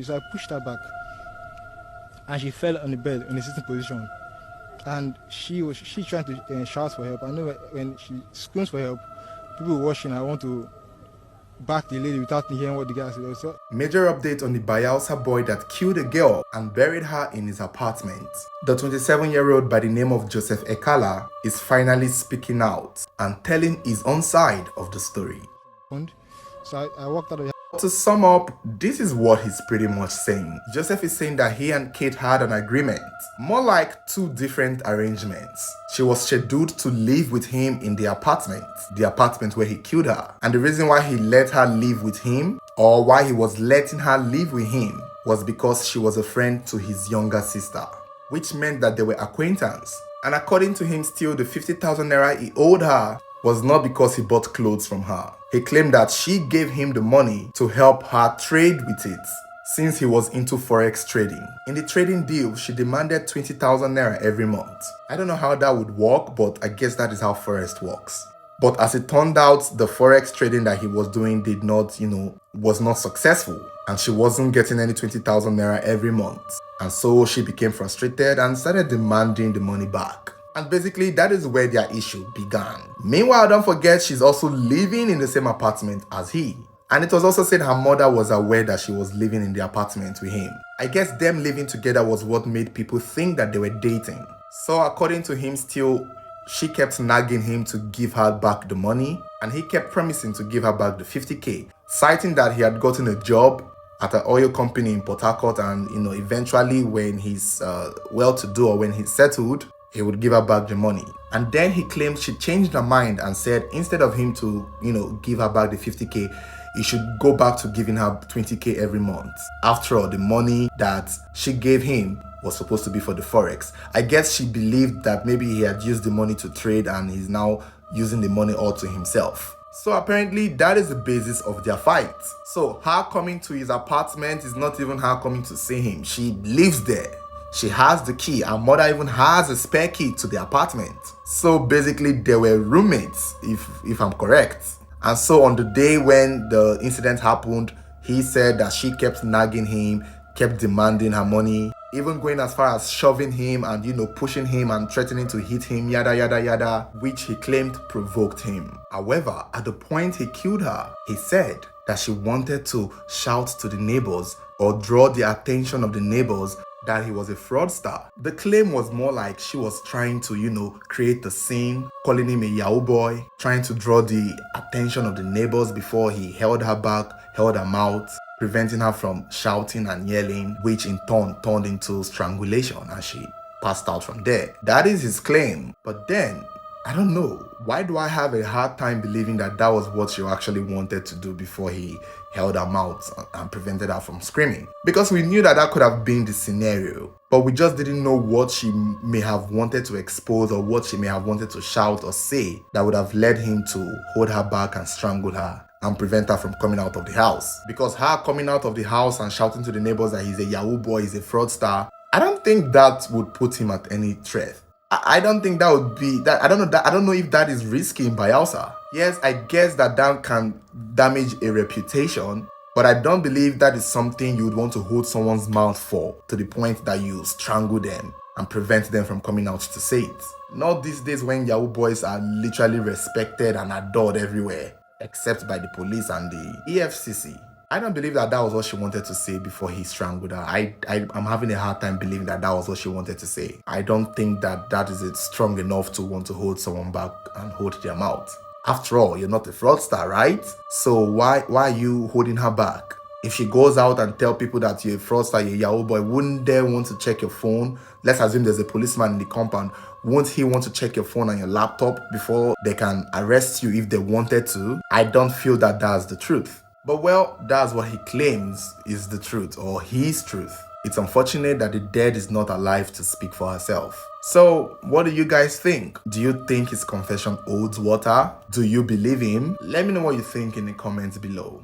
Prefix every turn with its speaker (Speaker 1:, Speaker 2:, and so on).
Speaker 1: So I pushed her back and she fell on the bed in a sitting position. And she trying to shout for help. I know when she screams for help, people watching, I want to back the lady without hearing what the guy said. So,
Speaker 2: major update on the Bayelsa boy that killed a girl and buried her in his apartment. The 27-year-old by the name of Joseph Ekala is finally speaking out and telling his own side of the story.
Speaker 1: so I walked out of the
Speaker 2: To sum up, this is what he's pretty much saying. Joseph is saying that he and Kate had an agreement, more like two different arrangements. She was scheduled to live with him in the apartment where he killed her. And the reason why he let her live with him, or why he was letting her live with him, was because she was a friend to his younger sister, which meant that they were acquaintance. And according to him, still the 50,000 naira he owed her was not because he bought clothes from her. He claimed that she gave him the money to help her trade with it, since he was into forex trading. In the trading deal, she demanded 20,000 naira every month. I don't know how that would work, but I guess that is how forex works. But as it turned out, the forex trading that he was doing was not successful, and she wasn't getting any 20,000 naira every month. And so she became frustrated and started demanding the money back. And basically, that is where their issue began. Meanwhile, don't forget, she's also living in the same apartment as he. And it was also said her mother was aware that she was living in the apartment with him. I guess them living together was what made people think that they were dating. So according to him still, she kept nagging him to give her back the money, and he kept promising to give her back the 50k, citing that he had gotten a job at an oil company in Port Harcourt, and eventually when he's well-to-do or when he's settled, he would give her back the money. And then he claimed she changed her mind and said instead of him to, give her back the 50k, he should go back to giving her 20k every month. After all, the money that she gave him was supposed to be for the forex. I guess she believed that maybe he had used the money to trade and he's now using the money all to himself. So apparently that is the basis of their fight. So her coming to his apartment is not even her coming to see him. She lives there. She has the key. Her mother even has a spare key to the apartment. So basically they were roommates, if I'm correct. And so on the day when the incident happened, he said that she kept nagging him, kept demanding her money, even going as far as shoving him and pushing him and threatening to hit him, yada yada yada, which he claimed provoked him. However, at the point he killed her, he said that she wanted to shout to the neighbors or draw the attention of the neighbors that he was a fraudster. The claim was more like she was trying to, create a scene, calling him a Yahoo boy, trying to draw the attention of the neighbors before he held her back, held her mouth, preventing her from shouting and yelling, which in turn turned into strangulation and she passed out from there. That is his claim. But then, I don't know, why do I have a hard time believing that that was what she actually wanted to do before he held her mouth and prevented her from screaming? Because we knew that that could have been the scenario, but we just didn't know what she may have wanted to expose or what she may have wanted to shout or say that would have led him to hold her back and strangle her and prevent her from coming out of the house. Because her coming out of the house and shouting to the neighbors that he's a Yahoo boy, he's a fraudster, I don't think that would put him at any threat. I don't think that would be that. I don't know if that is risky in Bayelsa. Yes, I guess that can damage a reputation, but I don't believe that is something you would want to hold someone's mouth for to the point that you strangle them and prevent them from coming out to say it. Not these days when Yahoo boys are literally respected and adored everywhere, except by the police and the EFCC. I don't believe that was what she wanted to say before he strangled her. I'm having a hard time believing that was what she wanted to say. I don't think that is it strong enough to want to hold someone back and hold their mouth. After all, you're not a fraudster, right? So why are you holding her back? If she goes out and tell people that you're a fraudster, you're a Yahoo boy, wouldn't they want to check your phone? Let's assume there's a policeman in the compound. Won't he want to check your phone and your laptop before they can arrest you if they wanted to? I don't feel that that's the truth. But well, that's what he claims is the truth, or his truth. It's unfortunate that the dead is not alive to speak for herself. So, what do you guys think? Do you think his confession holds water? Do you believe him? Let me know what you think in the comments below.